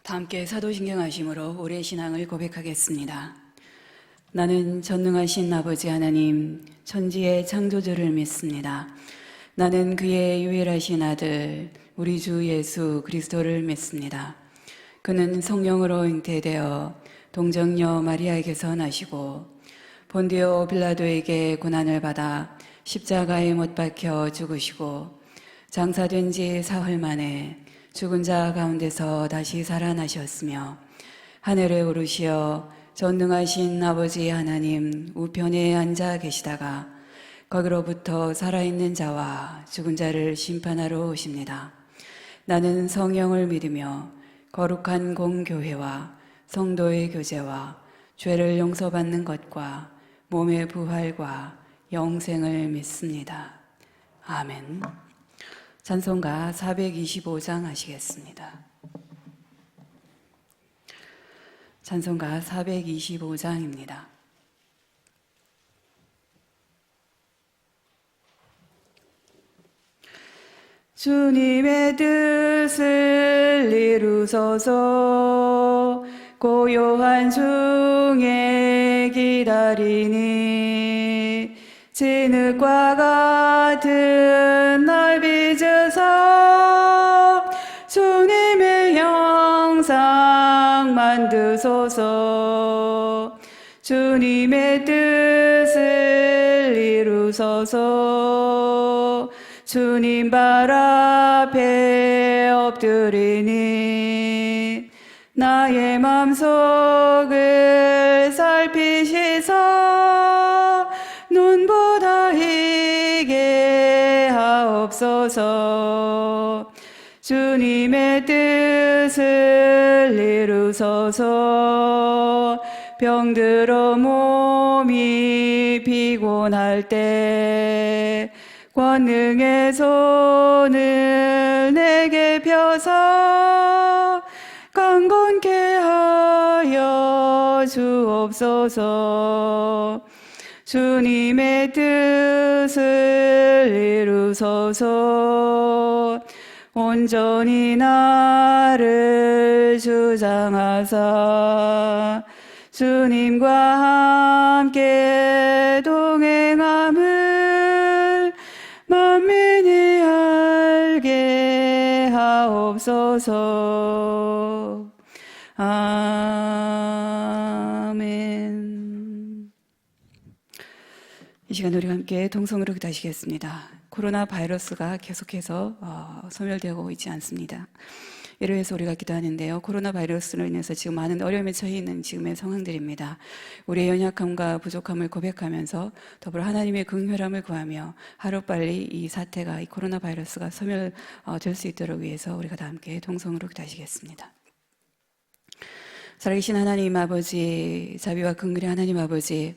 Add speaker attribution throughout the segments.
Speaker 1: 다 함께 사도신경하심으로 우리의 신앙을 고백하겠습니다. 나는 전능하신 아버지 하나님, 천지의 창조주를 믿습니다. 나는 그의 유일하신 아들, 우리 주 예수 그리스도를 믿습니다. 그는 성령으로 잉태되어 동정녀 마리아에게서 나시고 본디오 빌라도에게 고난을 받아 십자가에 못 박혀 죽으시고 장사된 지 사흘 만에 죽은 자 가운데서 다시 살아나셨으며 하늘에 오르시어 전능하신 아버지 하나님 우편에 앉아 계시다가 거기로부터 살아있는 자와 죽은 자를 심판하러 오십니다. 나는 성령을 믿으며 거룩한 공교회와 성도의 교제와 죄를 용서받는 것과 몸의 부활과 영생을 믿습니다. 아멘. 찬송가 425장 하시겠습니다. 찬송가 425장입니다. 주님의 뜻을 이루소서 고요한 중에 기다리니 진흙과 같은 날 빚으사 주님의 형상 만드소서 주님의 뜻을 이루소서 주님 발 앞에 엎드리니 나의 맘속을 살피시사 눈보다 희게 하옵소서 주님의 뜻을 이루소서 병들어 몸이 피곤할 때 권능의 손을 내게 펴사 강건케 하여 주옵소서 주님의 뜻을 이루소서 온전히 나를 주장하사 주님과 함께 동행함을 만민이 알게 하옵소서. 아멘. 이 시간 우리 함께 동성으로 기도하시겠습니다. 코로나 바이러스가 계속해서 소멸되고 있지 않습니다. 이를 위해서 우리가 기도하는데요. 코로나 바이러스로 인해서 지금 많은 어려움에 처해 있는 지금의 상황들입니다. 우리의 연약함과 부족함을 고백하면서 더불어 하나님의 긍휼함을 구하며 하루빨리 이 사태가, 이 코로나 바이러스가 소멸될 수 있도록 위해서 우리가 다 함께 동성으로 기도하시겠습니다. 살아계신 하나님 아버지, 자비와 긍휼의 하나님 아버지,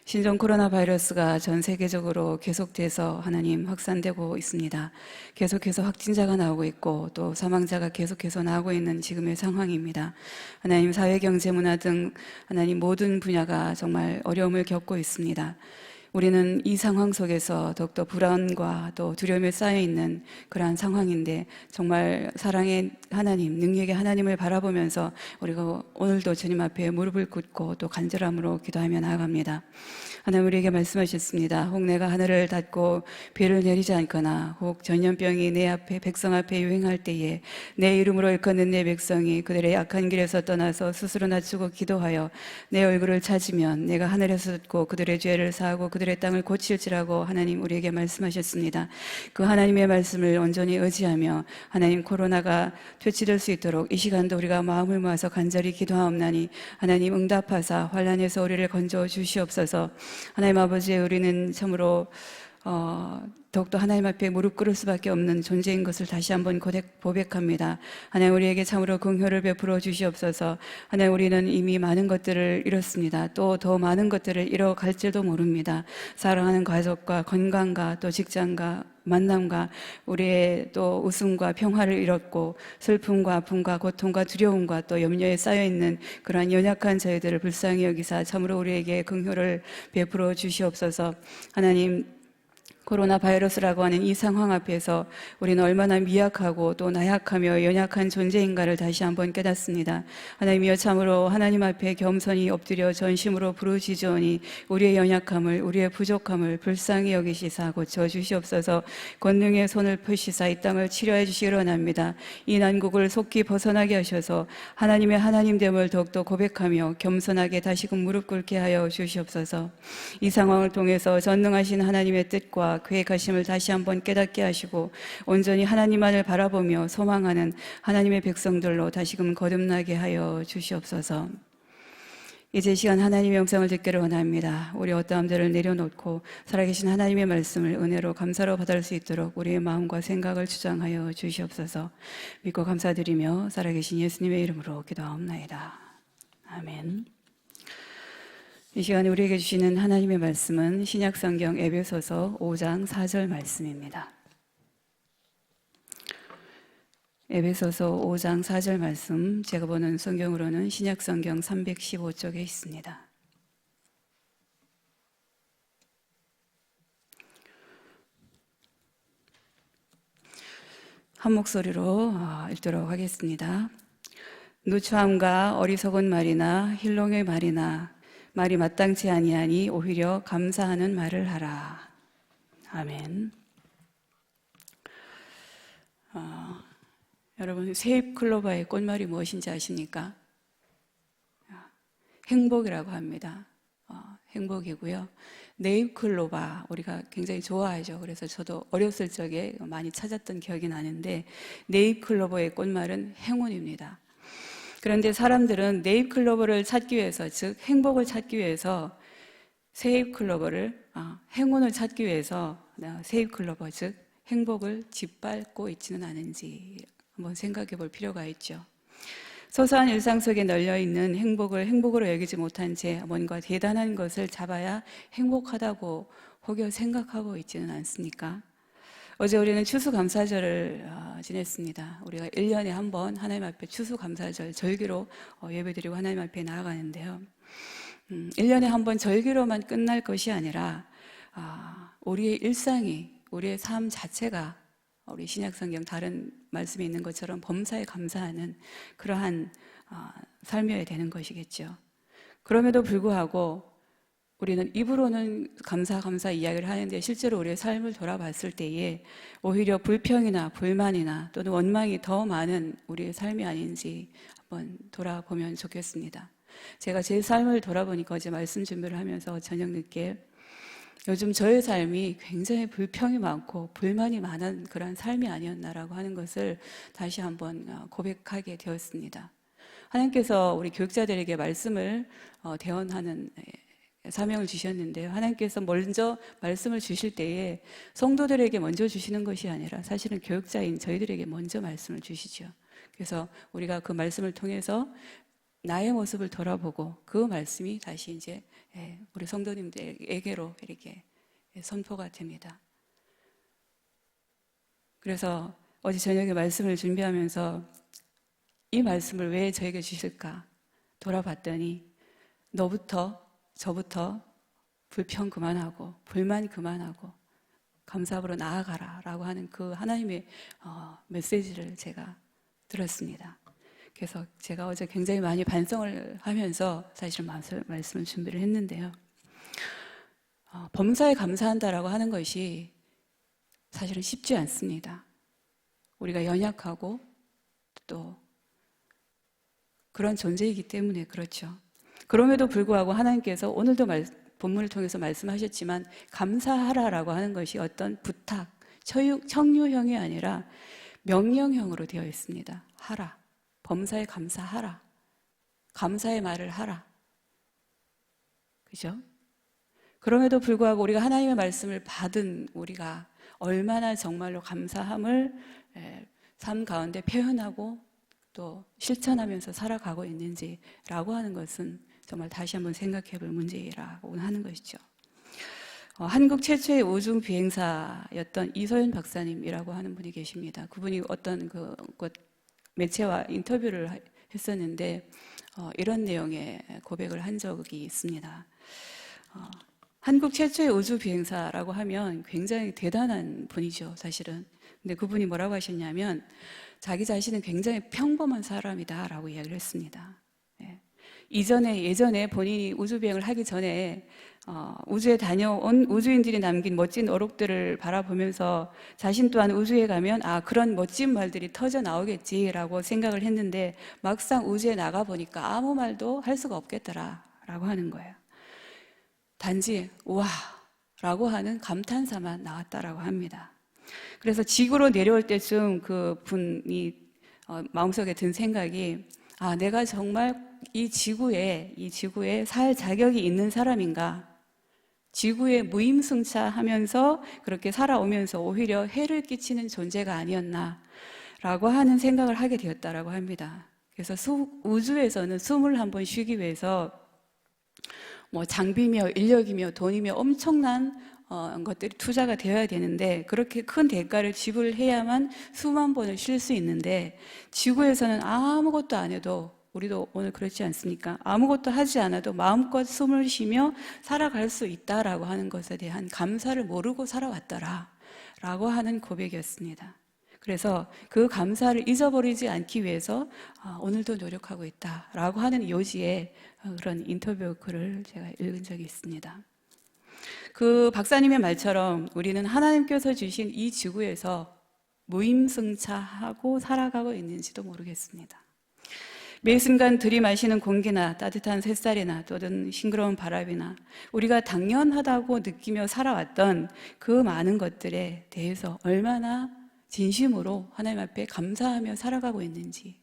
Speaker 1: 신종 코로나 바이러스가 전 세계적으로 계속돼서 하나님 확산되고 있습니다. 계속해서 확진자가 나오고 있고 또 사망자가 계속해서 나오고 있는 지금의 상황입니다. 하나님 사회, 경제, 문화 등 하나님 모든 분야가 정말 어려움을 겪고 있습니다. 우리는 이 상황 속에서 더욱더 불안과 또 두려움에 쌓여있는 그러한 상황인데 정말 사랑의 하나님, 능력의 하나님을 바라보면서 우리가 오늘도 주님 앞에 무릎을 꿇고 또 간절함으로 기도하며 나아갑니다. 하나님 우리에게 말씀하셨습니다. 혹 내가 하늘을 닫고 비를 내리지 않거나 혹 전염병이 내 앞에 백성 앞에 유행할 때에 내 이름으로 일컫는 내 백성이 그들의 악한 길에서 떠나서 스스로 낮추고 기도하여 내 얼굴을 찾으면 내가 하늘에서 듣고 그들의 죄를 사하고 그들의 땅을 고칠지라고 하나님 우리에게 말씀하셨습니다. 그 하나님의 말씀을 온전히 의지하며 하나님 코로나가 퇴치될 수 있도록 이 시간도 우리가 마음을 모아서 간절히 기도하옵나니 하나님 응답하사 환난에서 우리를 건져 주시옵소서. 하나님 아버지, 우리는 참으로 더욱더 하나님 앞에 무릎 꿇을 수밖에 없는 존재인 것을 다시 한번 고백합니다. 하나님 우리에게 참으로 긍휼을 베풀어 주시옵소서. 하나님 우리는 이미 많은 것들을 잃었습니다. 또 더 많은 것들을 잃어갈지도 모릅니다. 사랑하는 가족과 건강과 또 직장과 만남과 우리의 또 웃음과 평화를 잃었고 슬픔과 아픔과 고통과 두려움과 또 염려에 쌓여있는 그러한 연약한 저희들을 불쌍히 여기사 참으로 우리에게 긍휼을 베풀어 주시옵소서. 하나님 코로나 바이러스라고 하는 이 상황 앞에서 우리는 얼마나 미약하고 또 나약하며 연약한 존재인가를 다시 한번 깨닫습니다. 하나님이여, 참으로 하나님 앞에 겸손히 엎드려 전심으로 부르짖으오니 우리의 연약함을, 우리의 부족함을 불쌍히 여기시사 고쳐 주시옵소서. 권능의 손을 펴시사 이 땅을 치료해 주시기 원합니다. 이 난국을 속히 벗어나게 하셔서 하나님의 하나님됨을 더욱더 고백하며 겸손하게 다시금 무릎 꿇게 하여 주시옵소서. 이 상황을 통해서 전능하신 하나님의 뜻과 계획하심을 다시 한번 깨닫게 하시고 온전히 하나님만을 바라보며 소망하는 하나님의 백성들로 다시금 거듭나게 하여 주시옵소서. 이제 시간 하나님의 음성을 듣기를 원합니다. 우리 어떠함들을 내려놓고 살아계신 하나님의 말씀을 은혜로 감사로 받을 수 있도록 우리의 마음과 생각을 주장하여 주시옵소서. 믿고 감사드리며 살아계신 예수님의 이름으로 기도하옵나이다. 아멘. 이 시간에 우리에게 주시는 하나님의 말씀은 신약성경 에베소서 5장 4절 말씀입니다. 에베소서 5장 4절 말씀, 제가 보는 성경으로는 신약성경 315쪽에 있습니다. 한 목소리로 읽도록 하겠습니다. 누추함과 어리석은 말이나 hilong의 말이나 말이 마땅치 아니하니 오히려 감사하는 말을 하라. 아멘. 여러분, 세잎클로바의 꽃말이 무엇인지 아십니까? 행복이라고 합니다. 행복이고요. 네잎클로바, 우리가 굉장히 좋아하죠. 그래서 저도 어렸을 적에 많이 찾았던 기억이 나는데, 네잎클로버의 꽃말은 행운입니다. 그런데 사람들은 네잎클로버를 찾기 위해서, 즉 행복을 찾기 위해서 세잎클로버를, 행운을 찾기 위해서 세잎클로버, 즉 행복을 짓밟고 있지는 않은지 한번 생각해 볼 필요가 있죠. 소소한 일상 속에 널려있는 행복을 행복으로 여기지 못한 채 뭔가 대단한 것을 잡아야 행복하다고 혹여 생각하고 있지는 않습니까? 어제 우리는 추수감사절을 지냈습니다. 우리가 1년에 한 번 하나님 앞에 추수감사절 절기로 예배드리고 하나님 앞에 나아가는데요. 1년에 한 번 절기로만 끝날 것이 아니라 우리의 일상이, 우리의 삶 자체가 우리 신약성경 다른 말씀이 있는 것처럼 범사에 감사하는 그러한 삶이어야 되는 것이겠죠. 그럼에도 불구하고 우리는 입으로는 감사 이야기를 하는데 실제로 우리의 삶을 돌아봤을 때에 오히려 불평이나 불만이나 또는 원망이 더 많은 우리의 삶이 아닌지 한번 돌아보면 좋겠습니다. 제가 제 삶을 돌아보니까 어제 말씀 준비를 하면서 저녁 늦게 요즘 저의 삶이 굉장히 불평이 많고 불만이 많은 그런 삶이 아니었나라고 하는 것을 다시 한번 고백하게 되었습니다. 하나님께서 우리 교육자들에게 말씀을 대언하는 사명을 주셨는데요. 하나님께서 먼저 말씀을 주실 때에 성도들에게 먼저 주시는 것이 아니라 사실은 교육자인 저희들에게 먼저 말씀을 주시죠. 그래서 우리가 그 말씀을 통해서 나의 모습을 돌아보고 그 말씀이 다시 이제 우리 성도님들에게로 이렇게 선포가 됩니다. 그래서 어제 저녁에 말씀을 준비하면서 이 말씀을 왜 저에게 주실까 돌아봤더니 너부터 저부터 불평 그만하고 불만 그만하고 감사함으로 나아가라 라고 하는 그 하나님의 메시지를 제가 들었습니다. 그래서 제가 어제 굉장히 많이 반성을 하면서 사실 말씀을 준비를 했는데요. 범사에 감사한다라고 하는 것이 사실은 쉽지 않습니다. 우리가 연약하고 또 그런 존재이기 때문에 그렇죠. 그럼에도 불구하고 하나님께서 오늘도 본문을 통해서 말씀하셨지만 감사하라라고 하는 것이 어떤 부탁, 청유형이 아니라 명령형으로 되어 있습니다. 하라. 범사에 감사하라. 감사의 말을 하라. 그죠? 그럼에도 불구하고 우리가 하나님의 말씀을 받은 우리가 얼마나 정말로 감사함을 삶 가운데 표현하고 또 실천하면서 살아가고 있는지라고 하는 것은 정말 다시 한번 생각해 볼 문제라고 하는 것이죠. 한국 최초의 우주 비행사였던 이소연 박사님이라고 하는 분이 계십니다. 그분이 어떤 매체와 인터뷰를 했었는데 이런 내용의 고백을 한 적이 있습니다. 한국 최초의 우주 비행사라고 하면 굉장히 대단한 분이죠, 사실은. 근데 그분이 뭐라고 하셨냐면 자기 자신은 굉장히 평범한 사람이다라고 이야기를 했습니다. 예. 예전에 본인이 우주 비행을 하기 전에 우주에 다녀온 우주인들이 남긴 멋진 어록들을 바라보면서 자신 또한 우주에 가면 그런 멋진 말들이 터져 나오겠지라고 생각을 했는데 막상 우주에 나가 보니까 아무 말도 할 수가 없겠더라라고 하는 거예요. 단지 우와 라고 하는 감탄사만 나왔다라고 합니다. 그래서 지구로 내려올 때쯤 그 분이 마음속에 든 생각이 내가 정말 이 지구에 살 자격이 있는 사람인가? 지구에 무임승차하면서 그렇게 살아오면서 오히려 해를 끼치는 존재가 아니었나? 라고 하는 생각을 하게 되었다라고 합니다. 그래서 우주에서는 숨을 한번 쉬기 위해서 장비며 인력이며 돈이며 엄청난 것들이 투자가 되어야 되는데 그렇게 큰 대가를 지불해야만 수만 번을 쉴 수 있는데 지구에서는 아무것도 안 해도 우리도 오늘 그렇지 않습니까? 아무것도 하지 않아도 마음껏 숨을 쉬며 살아갈 수 있다라고 하는 것에 대한 감사를 모르고 살아왔더라 라고 하는 고백이었습니다. 그래서 그 감사를 잊어버리지 않기 위해서 오늘도 노력하고 있다라고 하는 요지의 그런 인터뷰 글을 제가 읽은 적이 있습니다. 그 박사님의 말처럼 우리는 하나님께서 주신 이 지구에서 무임승차하고 살아가고 있는지도 모르겠습니다. 매 순간 들이마시는 공기나 따뜻한 햇살이나 또는 싱그러운 바람이나 우리가 당연하다고 느끼며 살아왔던 그 많은 것들에 대해서 얼마나 진심으로 하나님 앞에 감사하며 살아가고 있는지.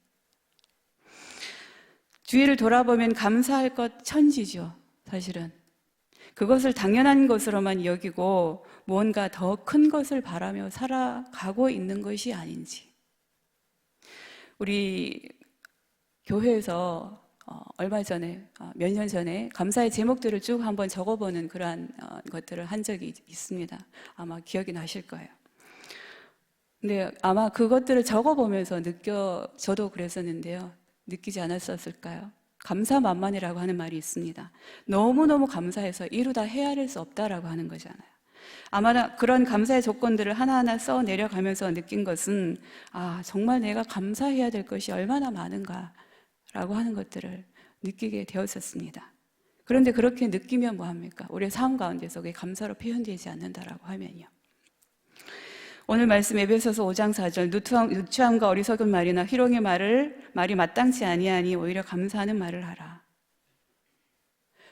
Speaker 1: 주위를 돌아보면 감사할 것 천지죠, 사실은. 그것을 당연한 것으로만 여기고 무언가 더 큰 것을 바라며 살아가고 있는 것이 아닌지. 우리 교회에서 얼마 전에, 몇 년 전에 감사의 제목들을 쭉 한번 적어보는 그러한 것들을 한 적이 있습니다. 아마 기억이 나실 거예요. 근데 아마 그것들을 적어보면서 저도 그랬었는데요. 느끼지 않았었을까요? 감사만만이라고 하는 말이 있습니다. 너무너무 감사해서 이루다 헤아릴 수 없다라고 하는 거잖아요. 아마 그런 감사의 조건들을 하나하나 써 내려가면서 느낀 것은 정말 내가 감사해야 될 것이 얼마나 많은가라고 하는 것들을 느끼게 되었었습니다. 그런데 그렇게 느끼면 뭐합니까? 우리의 삶 가운데서 그게 감사로 표현되지 않는다라고 하면요. 오늘 말씀 에베소서 5장 4절 누추함과 어리석은 말이나 희롱의 말이 마땅치 아니하니 오히려 감사하는 말을 하라.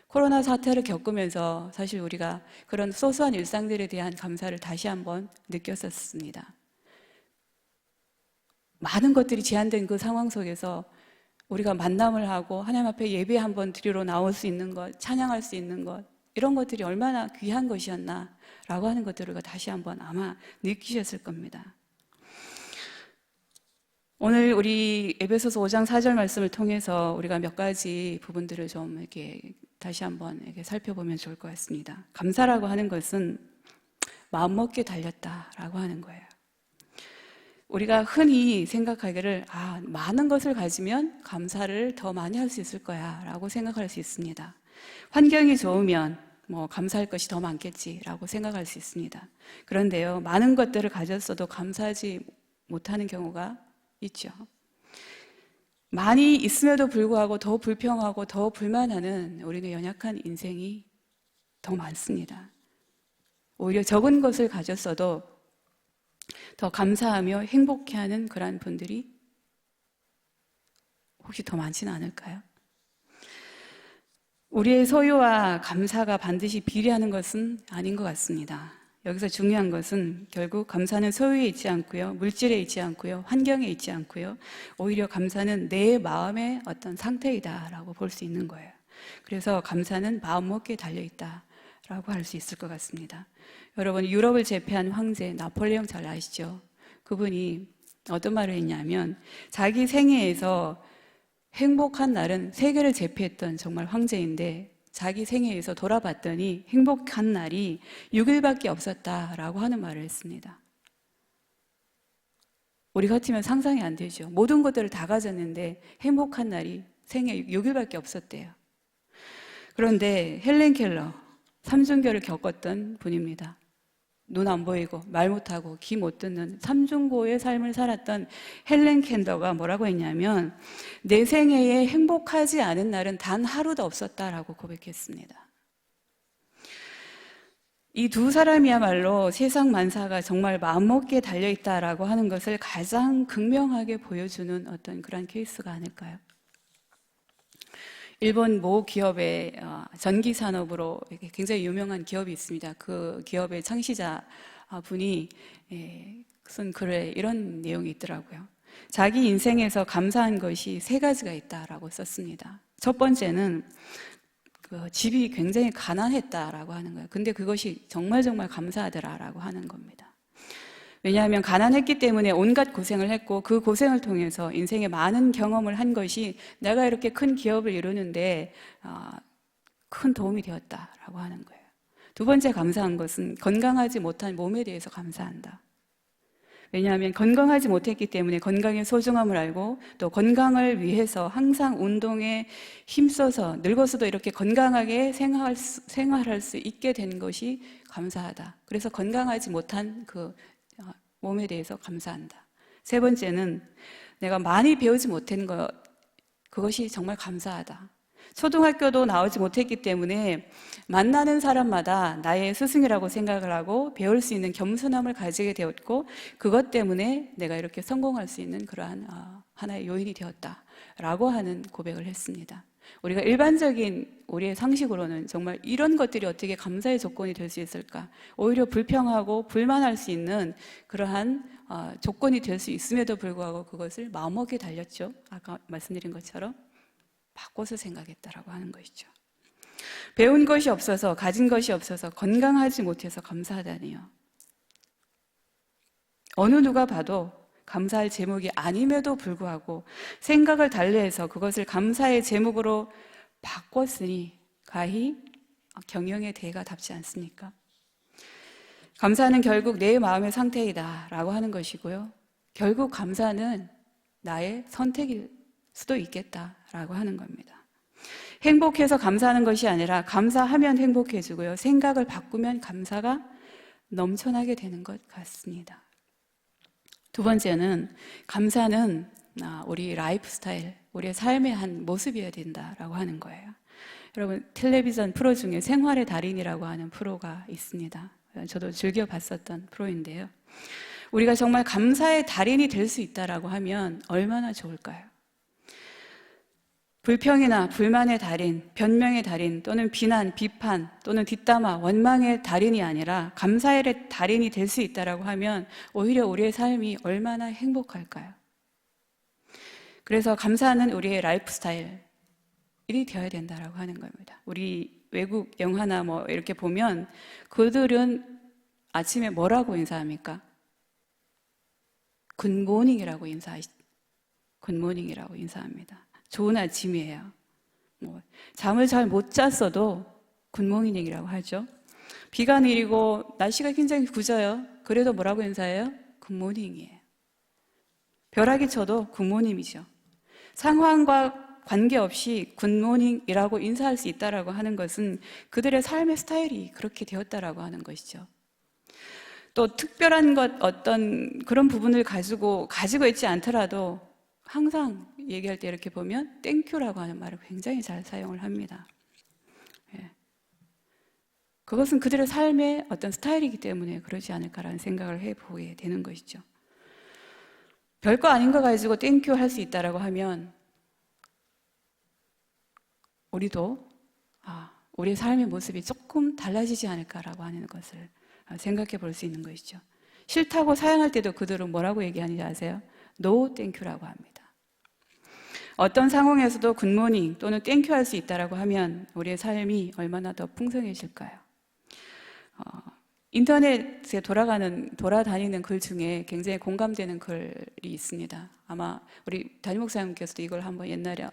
Speaker 1: 코로나 사태를 겪으면서 사실 우리가 그런 소소한 일상들에 대한 감사를 다시 한번 느꼈었습니다. 많은 것들이 제한된 그 상황 속에서 우리가 만남을 하고 하나님 앞에 예배 한번 드리러 나올 수 있는 것, 찬양할 수 있는 것, 이런 것들이 얼마나 귀한 것이었나 라고 하는 것들을 다시 한번 아마 느끼셨을 겁니다. 오늘 우리 에베소서 5장 4절 말씀을 통해서 우리가 몇 가지 부분들을 좀 이렇게 다시 한번 이렇게 살펴보면 좋을 것 같습니다. 감사라고 하는 것은 마음먹기에 달렸다라고 하는 거예요. 우리가 흔히 생각하기를 많은 것을 가지면 감사를 더 많이 할 수 있을 거야 라고 생각할 수 있습니다. 환경이 좋으면 감사할 것이 더 많겠지라고 생각할 수 있습니다. 그런데요, 많은 것들을 가졌어도 감사하지 못하는 경우가 있죠. 많이 있음에도 불구하고 더 불평하고 더 불만하는 우리는 연약한 인생이 더 많습니다. 오히려 적은 것을 가졌어도 더 감사하며 행복해하는 그러한 분들이 혹시 더 많지는 않을까요? 우리의 소유와 감사가 반드시 비례하는 것은 아닌 것 같습니다. 여기서 중요한 것은 결국 감사는 소유에 있지 않고요, 물질에 있지 않고요, 환경에 있지 않고요, 오히려 감사는 내 마음의 어떤 상태이다라고 볼 수 있는 거예요. 그래서 감사는 마음먹기에 달려있다라고 할 수 있을 것 같습니다. 여러분, 유럽을 제패한 황제 나폴레옹 잘 아시죠? 그분이 어떤 말을 했냐면 자기 생애에서 행복한 날은 세계를 제패했던 정말 황제인데 자기 생애에서 돌아봤더니 행복한 날이 6일밖에 없었다라고 하는 말을 했습니다. 우리 같으면 상상이 안 되죠. 모든 것들을 다 가졌는데 행복한 날이 생애 6일밖에 없었대요. 그런데 헬렌 켈러 삼중고를 겪었던 분입니다. 눈 안 보이고 말 못하고 귀 못 듣는 삼중고의 삶을 살았던 헬렌 켄더가 뭐라고 했냐면 내 생애에 행복하지 않은 날은 단 하루도 없었다라고 고백했습니다. 이 두 사람이야말로 세상 만사가 정말 마음먹기에 달려있다라고 하는 것을 가장 극명하게 보여주는 어떤 그런 케이스가 아닐까요? 일본 모 기업의 전기 산업으로 굉장히 유명한 기업이 있습니다. 그 기업의 창시자 분이 쓴 글에 이런 내용이 있더라고요. 자기 인생에서 감사한 것이 3가지가 있다라고 썼습니다. 첫 번째는 그 집이 굉장히 가난했다라고 하는 거예요. 근데 그것이 정말 감사하더라라고 하는 겁니다. 왜냐하면 가난했기 때문에 온갖 고생을 했고 그 고생을 통해서 인생에 많은 경험을 한 것이 내가 이렇게 큰 기업을 이루는데 큰 도움이 되었다라고 하는 거예요. 두 번째 감사한 것은 건강하지 못한 몸에 대해서 감사한다. 왜냐하면 건강하지 못했기 때문에 건강의 소중함을 알고 또 건강을 위해서 항상 운동에 힘써서 늙어서도 이렇게 건강하게 생활할 수 있게 된 것이 감사하다. 그래서 건강하지 못한 그 몸에 대해서 감사한다. 세 번째는 내가 많이 배우지 못한 것, 그것이 정말 감사하다. 초등학교도 나오지 못했기 때문에 만나는 사람마다 나의 스승이라고 생각을 하고 배울 수 있는 겸손함을 가지게 되었고 그것 때문에 내가 이렇게 성공할 수 있는 그러한 하나의 요인이 되었다라고 하는 고백을 했습니다. 우리가 일반적인 우리의 상식으로는 정말 이런 것들이 어떻게 감사의 조건이 될 수 있을까? 오히려 불평하고 불만할 수 있는 그러한 조건이 될 수 있음에도 불구하고 그것을 마음먹기에 달렸죠. 아까 말씀드린 것처럼 바꿔서 생각했다라고 하는 것이죠. 배운 것이 없어서, 가진 것이 없어서, 건강하지 못해서 감사하다니요. 어느 누가 봐도 감사할 제목이 아님에도 불구하고 생각을 달리해서 그것을 감사의 제목으로 바꿨으니 가히 경영의 대가답지 않습니까? 감사는 결국 내 마음의 상태이다 라고 하는 것이고요. 결국 감사는 나의 선택일 수도 있겠다라고 하는 겁니다. 행복해서 감사하는 것이 아니라 감사하면 행복해지고요. 생각을 바꾸면 감사가 넘쳐나게 되는 것 같습니다. 두 번째는 감사는 우리 라이프 스타일, 우리의 삶의 한 모습이어야 된다라고 하는 거예요. 여러분 텔레비전 프로 중에 생활의 달인이라고 하는 프로가 있습니다. 저도 즐겨 봤었던 프로인데요. 우리가 정말 감사의 달인이 될 수 있다라고 하면 얼마나 좋을까요? 불평이나 불만의 달인, 변명의 달인 또는 비난, 비판 또는 뒷담화, 원망의 달인이 아니라 감사의 달인이 될 수 있다라고 하면 오히려 우리의 삶이 얼마나 행복할까요? 그래서 감사는 우리의 라이프 스타일이 되어야 된다라고 하는 겁니다. 우리 외국 영화나 뭐 이렇게 보면 그들은 아침에 뭐라고 인사합니까? 굿모닝이라고 인사합니다. 좋은 아침이에요. 잠을 잘 못 잤어도 굿모닝이라고 하죠. 비가 내리고 날씨가 굉장히 굳어요. 그래도 뭐라고 인사해요? 굿모닝이에요. 벼락이 쳐도 굿모닝이죠. 상황과 관계없이 굿모닝이라고 인사할 수 있다라고 하는 것은 그들의 삶의 스타일이 그렇게 되었다라고 하는 것이죠. 또 특별한 것 어떤 그런 부분을 가지고 있지 않더라도 항상 얘기할 때 이렇게 보면 땡큐라고 하는 말을 굉장히 잘 사용을 합니다. 그것은 그들의 삶의 어떤 스타일이기 때문에 그러지 않을까라는 생각을 해보게 되는 것이죠. 별거 아닌 거 가지고 땡큐 할 수 있다라고 하면 우리도 우리의 삶의 모습이 조금 달라지지 않을까라고 하는 것을 생각해 볼 수 있는 것이죠. 싫다고 사양할 때도 그들은 뭐라고 얘기하는지 아세요? No 땡큐라고 합니다. 어떤 상황에서도 굿모닝 또는 땡큐 할 수 있다라고 하면 우리의 삶이 얼마나 더 풍성해질까요? 인터넷에 돌아다니는 글 중에 굉장히 공감되는 글이 있습니다. 아마 우리 담임 목사님께서도 이걸 한번 옛날에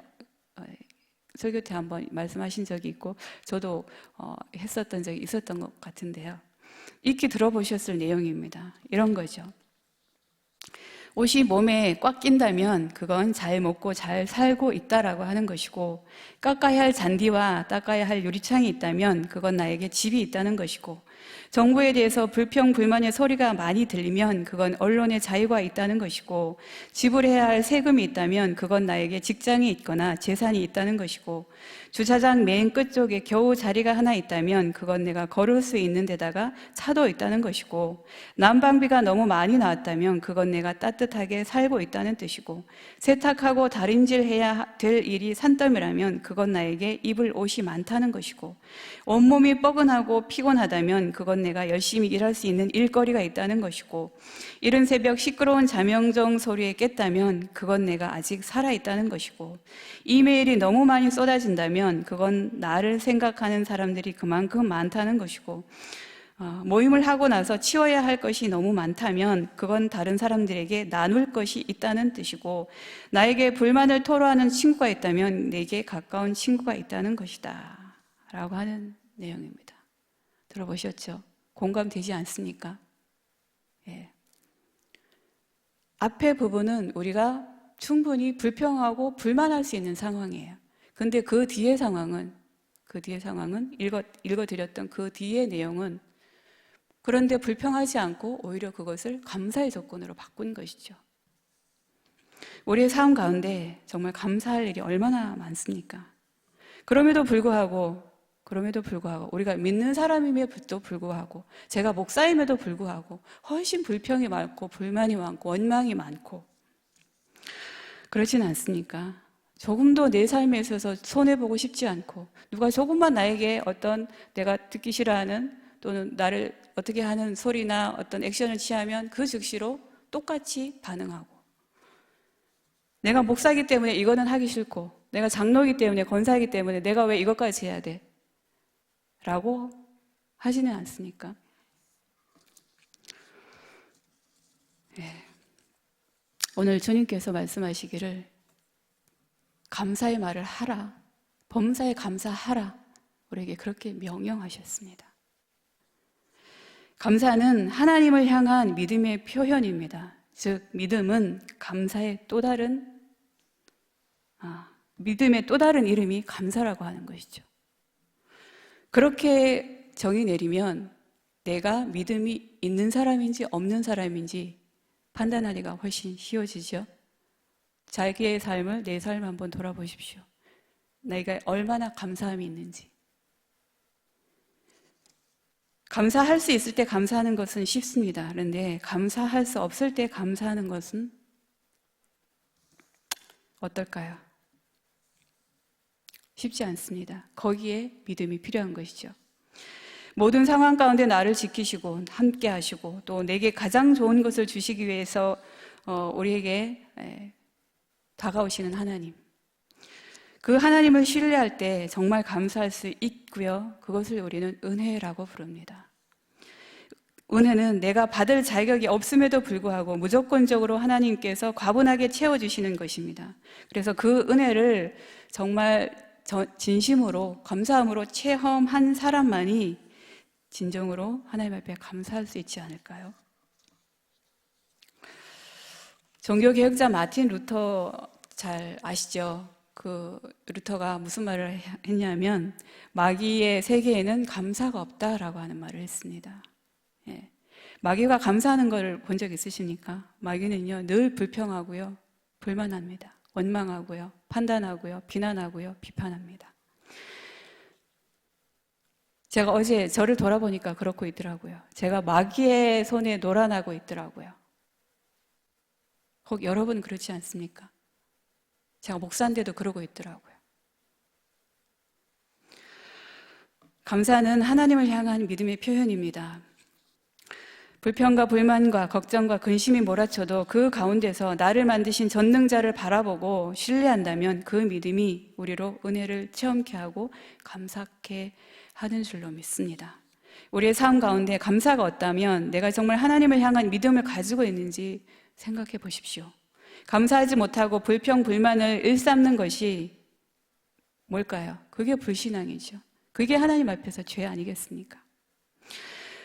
Speaker 1: 설교 때 한번 말씀하신 적이 있고 저도 했었던 적이 있었던 것 같은데요. 익히 들어보셨을 내용입니다. 이런 거죠. 옷이 몸에 꽉 낀다면 그건 잘 먹고 잘 살고 있다라고 하는 것이고, 깎아야 할 잔디와 닦아야 할 유리창이 있다면 그건 나에게 집이 있다는 것이고, 정부에 대해서 불평, 불만의 소리가 많이 들리면 그건 언론의 자유가 있다는 것이고, 지불해야 할 세금이 있다면 그건 나에게 직장이 있거나 재산이 있다는 것이고, 주차장 맨 끝쪽에 겨우 자리가 하나 있다면 그건 내가 걸을 수 있는 데다가 차도 있다는 것이고, 난방비가 너무 많이 나왔다면 그건 내가 따뜻하게 살고 있다는 뜻이고, 세탁하고 다림질해야 될 일이 산더미라면 그건 나에게 입을 옷이 많다는 것이고, 온몸이 뻐근하고 피곤하다면 그건 내가 열심히 일할 수 있는 일거리가 있다는 것이고, 이른 새벽 시끄러운 자명종 소리에 깼다면 그건 내가 아직 살아있다는 것이고, 이메일이 너무 많이 쏟아진다면 그건 나를 생각하는 사람들이 그만큼 많다는 것이고, 모임을 하고 나서 치워야 할 것이 너무 많다면 그건 다른 사람들에게 나눌 것이 있다는 뜻이고, 나에게 불만을 토로하는 친구가 있다면 내게 가까운 친구가 있다는 것이다 라고 하는 내용입니다. 들어보셨죠? 공감되지 않습니까? 예. 앞에 부분은 우리가 충분히 불평하고 불만할 수 있는 상황이에요. 근데 그 뒤의 상황은 읽어드렸던 그 뒤의 내용은, 그런데 불평하지 않고 오히려 그것을 감사의 조건으로 바꾼 것이죠. 우리의 삶 가운데 정말 감사할 일이 얼마나 많습니까? 그럼에도 불구하고 우리가 믿는 사람임에도 불구하고, 제가 목사임에도 불구하고 훨씬 불평이 많고 불만이 많고 원망이 많고 그렇진 않습니까? 조금도 내 삶에 있어서 손해보고 싶지 않고, 누가 조금만 나에게 어떤 내가 듣기 싫어하는 또는 나를 어떻게 하는 소리나 어떤 액션을 취하면 그 즉시로 똑같이 반응하고, 내가 목사이기 때문에 이거는 하기 싫고, 내가 장로이기 때문에 권사이기 때문에 내가 왜 이것까지 해야 돼? 라고 하지는 않습니까? 예. 오늘 주님께서 말씀하시기를 감사의 말을 하라, 범사에 감사하라, 우리에게 그렇게 명령하셨습니다. 감사는 하나님을 향한 믿음의 표현입니다. 즉 믿음은 감사의 믿음의 또 다른 이름이 감사라고 하는 것이죠. 그렇게 정의 내리면 내가 믿음이 있는 사람인지 없는 사람인지 판단하기가 훨씬 쉬워지죠. 자기의 삶을, 내 삶을 한번 돌아보십시오. 내가 얼마나 감사함이 있는지. 감사할 수 있을 때 감사하는 것은 쉽습니다. 그런데 감사할 수 없을 때 감사하는 것은 어떨까요? 쉽지 않습니다. 거기에 믿음이 필요한 것이죠. 모든 상황 가운데 나를 지키시고 함께 하시고 또 내게 가장 좋은 것을 주시기 위해서 우리에게 다가오시는 하나님, 그 하나님을 신뢰할 때 정말 감사할 수 있고요. 그것을 우리는 은혜라고 부릅니다. 은혜는 내가 받을 자격이 없음에도 불구하고 무조건적으로 하나님께서 과분하게 채워주시는 것입니다. 그래서 그 은혜를 정말 진심으로 감사함으로 체험한 사람만이 진정으로 하나님 앞에 감사할 수 있지 않을까요? 종교개혁자 마틴 루터 잘 아시죠? 그 루터가 무슨 말을 했냐면 마귀의 세계에는 감사가 없다라고 하는 말을 했습니다. 예. 마귀가 감사하는 걸 본 적 있으십니까? 마귀는요 늘 불평하고요, 불만합니다. 원망하고요, 판단하고요, 비난하고요, 비판합니다. 제가 어제 저를 돌아보니까 그렇고 있더라고요. 제가 마귀의 손에 놀아나고 있더라고요. 혹 여러분 그렇지 않습니까? 제가 목사인데도 그러고 있더라고요. 감사는 하나님을 향한 믿음의 표현입니다. 불평과 불만과 걱정과 근심이 몰아쳐도 그 가운데서 나를 만드신 전능자를 바라보고 신뢰한다면 그 믿음이 우리로 은혜를 체험케 하고 감사케 하는 줄로 믿습니다. 우리의 삶 가운데 감사가 없다면 내가 정말 하나님을 향한 믿음을 가지고 있는지 생각해 보십시오. 감사하지 못하고 불평, 불만을 일삼는 것이 뭘까요? 그게 불신앙이죠. 그게 하나님 앞에서 죄 아니겠습니까?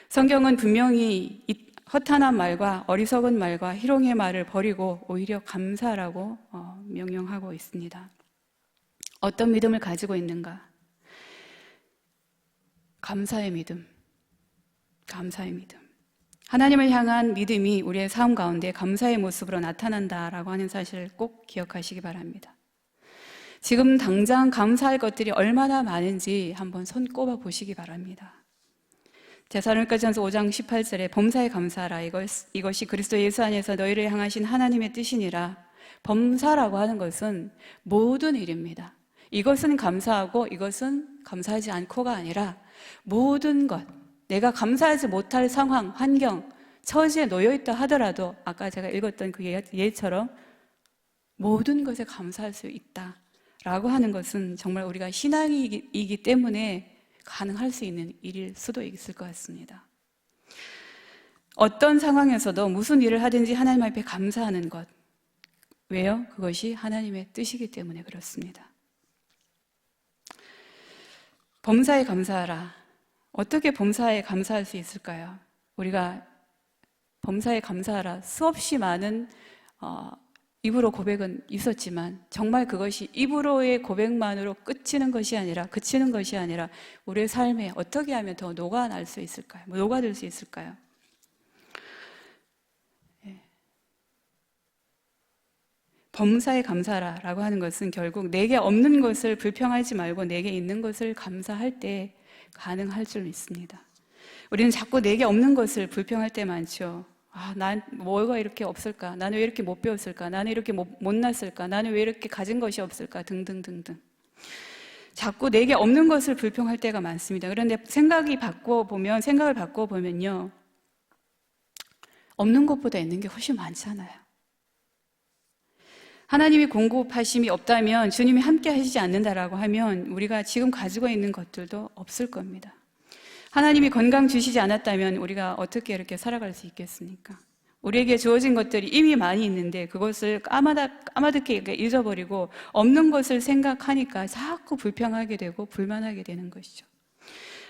Speaker 1: 성경은 분명히 허탄한 말과 어리석은 말과 희롱의 말을 버리고 오히려 감사라고 명령하고 있습니다. 어떤 믿음을 가지고 있는가? 감사의 믿음. 감사의 믿음. 하나님을 향한 믿음이 우리의 삶 가운데 감사의 모습으로 나타난다라고 하는 사실을 꼭 기억하시기 바랍니다. 지금 당장 감사할 것들이 얼마나 많은지 한번 손 꼽아 보시기 바랍니다. 데살로니가전서 5장 18절에 범사에 감사하라. 이것이 그리스도 예수 안에서 너희를 향하신 하나님의 뜻이니라. 범사라고 하는 것은 모든 일입니다. 이것은 감사하고 이것은 감사하지 않고가 아니라 모든 것, 내가 감사하지 못할 상황, 환경, 처지에 놓여있다 하더라도 아까 제가 읽었던 그 예처럼 모든 것에 감사할 수 있다라고 하는 것은 정말 우리가 신앙이기 때문에 가능할 수 있는 일일 수도 있을 것 같습니다. 어떤 상황에서도 무슨 일을 하든지 하나님 앞에 감사하는 것. 왜요? 그것이 하나님의 뜻이기 때문에 그렇습니다. 범사에 감사하라. 어떻게 범사에 감사할 수 있을까요? 우리가 범사에 감사하라 수없이 많은 입으로 고백은 있었지만 정말 그것이 입으로의 고백만으로 그치는 것이 아니라 우리의 삶에 어떻게 하면 더 녹아날 수 있을까요? 녹아들 수 있을까요? 범사에 감사하라라고 하는 것은 결국 내게 없는 것을 불평하지 말고 내게 있는 것을 감사할 때 가능할 줄 믿습니다. 우리는 자꾸 내게 없는 것을 불평할 때 많죠. 난 뭐가 이렇게 없을까? 나는 왜 이렇게 못 배웠을까? 나는 이렇게 못났을까? 나는 왜 이렇게 가진 것이 없을까? 등등등등. 자꾸 내게 없는 것을 불평할 때가 많습니다. 그런데 생각을 바꿔보면요. 없는 것보다 있는 게 훨씬 많잖아요. 하나님이 공급하심이 없다면, 주님이 함께 하시지 않는다라고 하면 우리가 지금 가지고 있는 것들도 없을 겁니다. 하나님이 건강 주시지 않았다면 우리가 어떻게 이렇게 살아갈 수 있겠습니까? 우리에게 주어진 것들이 이미 많이 있는데 그것을 까마득히 잊어버리고 없는 것을 생각하니까 자꾸 불평하게 되고 불만하게 되는 것이죠.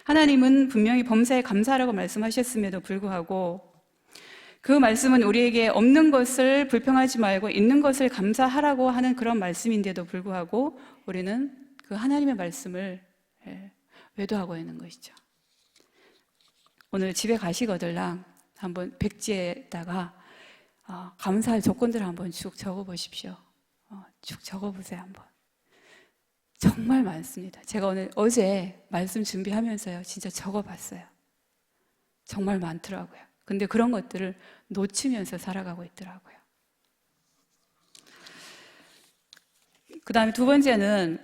Speaker 1: 하나님은 분명히 범사에 감사하라고 말씀하셨음에도 불구하고 그 말씀은 우리에게 없는 것을 불평하지 말고 있는 것을 감사하라고 하는 그런 말씀인데도 불구하고 우리는 그 하나님의 말씀을 외도하고 있는 것이죠. 오늘 집에 가시거들랑 한번 백지에다가 감사할 조건들을 한번 쭉 적어보십시오. 쭉 적어보세요 한번. 정말 많습니다. 제가 어제 말씀 준비하면서요 진짜 적어봤어요. 정말 많더라고요. 근데 그런 것들을 놓치면서 살아가고 있더라고요. 그 다음에 두 번째는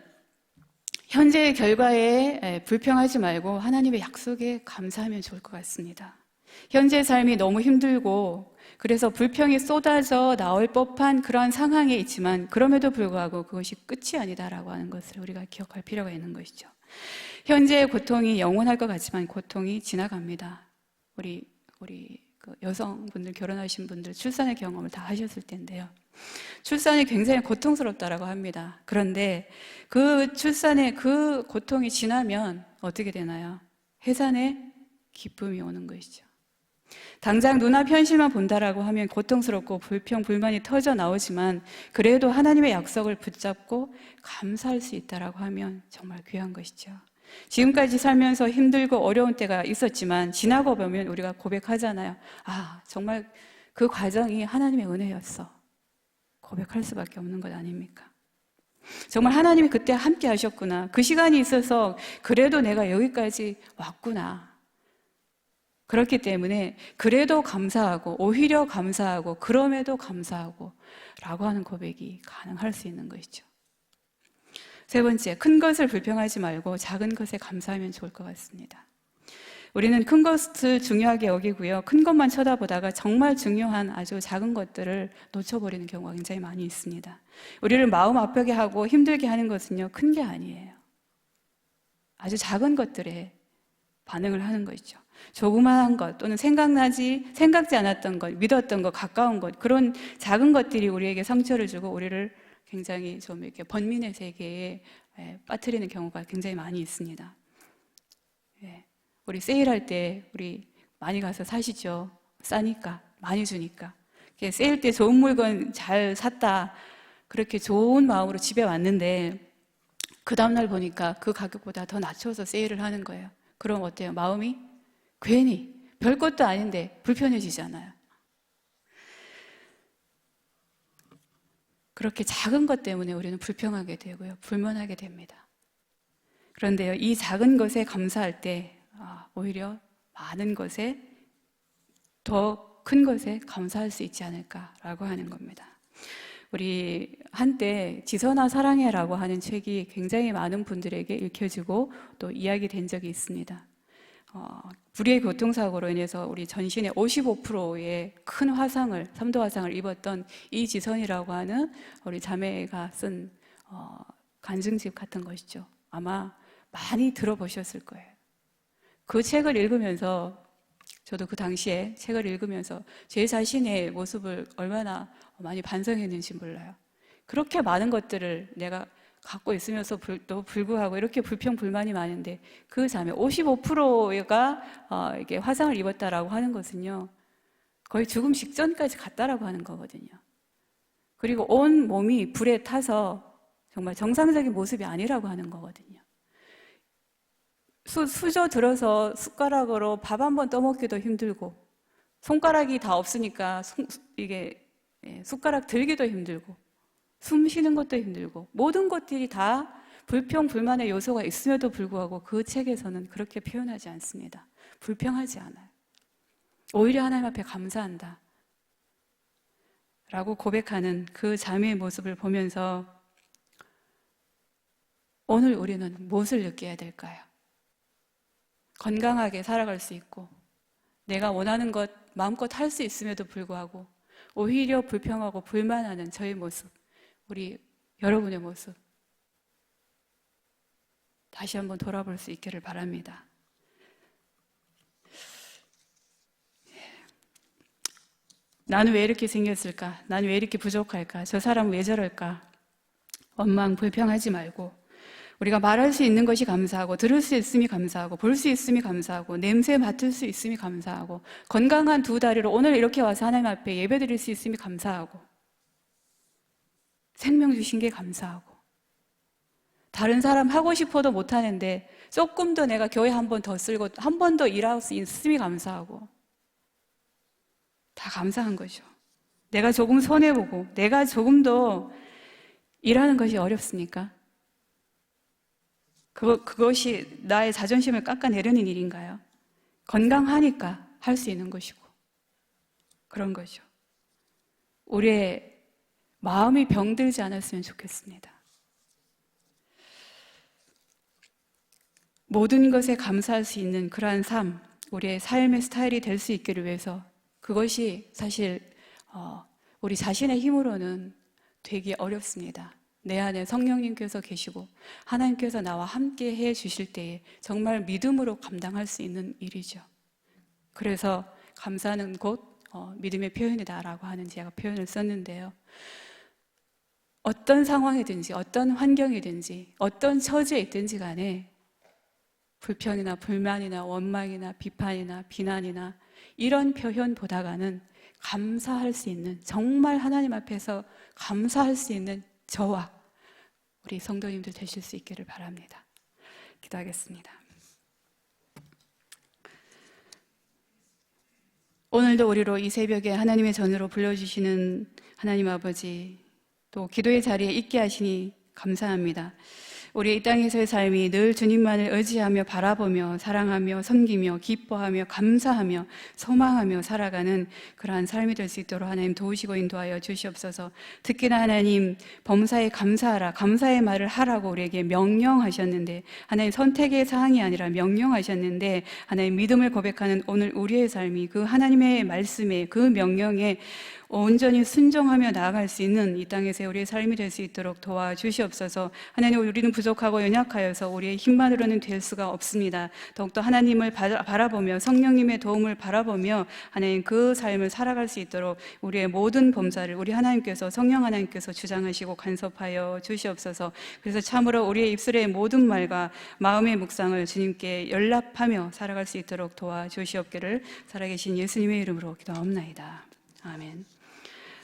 Speaker 1: 현재의 결과에 불평하지 말고 하나님의 약속에 감사하면 좋을 것 같습니다. 현재의 삶이 너무 힘들고 그래서 불평이 쏟아져 나올 법한 그러한 상황에 있지만 그럼에도 불구하고 그것이 끝이 아니다라고 하는 것을 우리가 기억할 필요가 있는 것이죠. 현재의 고통이 영원할 것 같지만 고통이 지나갑니다. 우리 그 여성분들, 결혼하신 분들 출산의 경험을 다 하셨을 텐데요. 출산이 굉장히 고통스럽다라고 합니다. 그런데 그 출산의 그 고통이 지나면 어떻게 되나요? 해산의 기쁨이 오는 것이죠. 당장 눈앞 현실만 본다라고 하면 고통스럽고 불평, 불만이 터져 나오지만 그래도 하나님의 약속을 붙잡고 감사할 수 있다라고 하면 정말 귀한 것이죠. 지금까지 살면서 힘들고 어려운 때가 있었지만 지나고 보면 우리가 고백하잖아요. 정말 그 과정이 하나님의 은혜였어. 고백할 수밖에 없는 것 아닙니까? 정말 하나님이 그때 함께 하셨구나. 그 시간이 있어서 그래도 내가 여기까지 왔구나. 그렇기 때문에 그래도 감사하고 오히려 감사하고 그럼에도 감사하고 라고 하는 고백이 가능할 수 있는 것이죠. 세 번째, 큰 것을 불평하지 말고 작은 것에 감사하면 좋을 것 같습니다. 우리는 큰 것을 중요하게 여기고요. 큰 것만 쳐다보다가 정말 중요한 아주 작은 것들을 놓쳐버리는 경우가 굉장히 많이 있습니다. 우리를 마음 아프게 하고 힘들게 하는 것은요, 큰 게 아니에요. 아주 작은 것들에 반응을 하는 것이죠. 조그마한 것 또는 생각지 않았던 것, 믿었던 것, 가까운 것, 그런 작은 것들이 우리에게 상처를 주고 우리를 굉장히 좀 이렇게 번민의 세계에 빠뜨리는 경우가 굉장히 많이 있습니다. 우리 세일할 때 우리 많이 가서 사시죠. 싸니까, 많이 주니까. 세일 때 좋은 물건 잘 샀다. 그렇게 좋은 마음으로 집에 왔는데 그 다음날 보니까 그 가격보다 더 낮춰서 세일을 하는 거예요. 그럼 어때요? 마음이 괜히 별것도 아닌데 불편해지잖아요. 그렇게 작은 것 때문에 우리는 불평하게 되고요. 불만하게 됩니다. 그런데요, 이 작은 것에 감사할 때 오히려 많은 것에, 더 큰 것에 감사할 수 있지 않을까라고 하는 겁니다. 우리 한때 지선아 사랑해라고 하는 책이 굉장히 많은 분들에게 읽혀지고 또 이야기된 적이 있습니다. 불의의 교통사고로 인해서 우리 전신의 55%의 큰 화상을, 3도 화상을 입었던 이지선이라고 하는 우리 자매가 쓴 간증집 같은 것이죠. 아마 많이 들어보셨을 거예요. 그 책을 읽으면서, 저도 그 당시에 책을 읽으면서 제 자신의 모습을 얼마나 많이 반성했는지 몰라요. 그렇게 많은 것들을 내가 갖고 있으면서도 불구하고 이렇게 불평불만이 많은데 그 자매 55%가 이게 화상을 입었다라고 하는 것은요, 거의 죽음 직전까지 갔다라고 하는 거거든요. 그리고 온 몸이 불에 타서 정말 정상적인 모습이 아니라고 하는 거거든요. 수저 들어서 숟가락으로 밥 한 번 떠먹기도 힘들고, 손가락이 다 없으니까 이게 숟가락 들기도 힘들고, 숨 쉬는 것도 힘들고, 모든 것들이 다 불평, 불만의 요소가 있음에도 불구하고 그 책에서는 그렇게 표현하지 않습니다. 불평하지 않아요. 오히려 하나님 앞에 감사한다 라고 고백하는 그 자매의 모습을 보면서 오늘 우리는 무엇을 느껴야 될까요? 건강하게 살아갈 수 있고 내가 원하는 것 마음껏 할 수 있음에도 불구하고 오히려 불평하고 불만하는 저의 모습, 우리 여러분의 모습 다시 한번 돌아볼 수 있기를 바랍니다. 나는 왜 이렇게 생겼을까? 나는 왜 이렇게 부족할까? 저 사람은 왜 저럴까? 원망, 불평하지 말고 우리가 말할 수 있는 것이 감사하고, 들을 수 있음이 감사하고, 볼 수 있음이 감사하고, 냄새 맡을 수 있음이 감사하고, 건강한 두 다리로 오늘 이렇게 와서 하나님 앞에 예배드릴 수 있음이 감사하고, 생명 주신 게 감사하고, 다른 사람 하고 싶어도 못하는데 조금 더 내가 교회 한 번 더 쓸고 한 번 더 일할 수 있음이 감사하고, 다 감사한 거죠. 내가 조금 손해보고 내가 조금 더 일하는 것이 어렵습니까? 그것이 나의 자존심을 깎아내리는 일인가요? 건강하니까 할 수 있는 것이고 그런 거죠. 우리의 마음이 병들지 않았으면 좋겠습니다. 모든 것에 감사할 수 있는 그러한 삶, 우리의 삶의 스타일이 될 수 있기를 위해서 그것이 사실 우리 자신의 힘으로는 되기 어렵습니다. 내 안에 성령님께서 계시고 하나님께서 나와 함께 해 주실 때에 정말 믿음으로 감당할 수 있는 일이죠. 그래서 감사는 곧 믿음의 표현이다라고 하는 제가 표현을 썼는데요. 어떤 상황이든지 어떤 환경이든지 어떤 처지에 있든지 간에 불평이나 불만이나 원망이나 비판이나 비난이나 이런 표현보다가는 감사할 수 있는, 정말 하나님 앞에서 감사할 수 있는 저와 우리 성도님들 되실 수 있기를 바랍니다. 기도하겠습니다. 오늘도 우리로 이 새벽에 하나님의 전으로 불러주시는 하나님 아버지, 또 기도의 자리에 있게 하시니 감사합니다. 우리 이 땅에서의 삶이 늘 주님만을 의지하며 바라보며 사랑하며 섬기며 기뻐하며 감사하며 소망하며 살아가는 그러한 삶이 될 수 있도록 하나님 도우시고 인도하여 주시옵소서. 특히나 하나님 범사에 감사하라, 감사의 말을 하라고 우리에게 명령하셨는데, 하나님 선택의 사항이 아니라 명령하셨는데, 하나님 믿음을 고백하는 오늘 우리의 삶이 그 하나님의 말씀에, 그 명령에 온전히 순종하며 나아갈 수 있는 이 땅에서 우리의 삶이 될 수 있도록 도와주시옵소서. 하나님, 우리는 부족하고 연약하여서 우리의 힘만으로는 될 수가 없습니다. 더욱더 하나님을 바라보며 성령님의 도움을 바라보며 하나님 그 삶을 살아갈 수 있도록 우리의 모든 범사를 우리 하나님께서 성령 하나님께서 주장하시고 간섭하여 주시옵소서. 그래서 참으로 우리의 입술의 모든 말과 마음의 묵상을 주님께 연락하며 살아갈 수 있도록 도와주시옵기를 살아계신 예수님의 이름으로 기도하옵나이다. 아멘.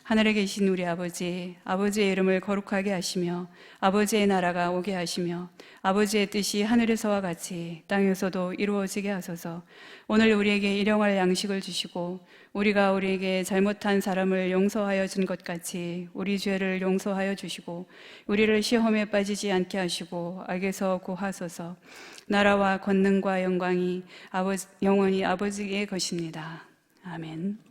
Speaker 1: 하늘에 계신 우리 아버지, 아버지의 이름을 거룩하게 하시며 아버지의 나라가 오게 하시며 아버지의 뜻이 하늘에서와 같이 땅에서도 이루어지게 하소서. 오늘 우리에게 일용할 양식을 주시고 우리가 우리에게 잘못한 사람을 용서하여 준 것 같이 우리 죄를 용서하여 주시고 우리를 시험에 빠지지 않게 하시고 악에서 구하소서. 나라와 권능과 영광이 영원히 아버지의 것입니다. 아멘.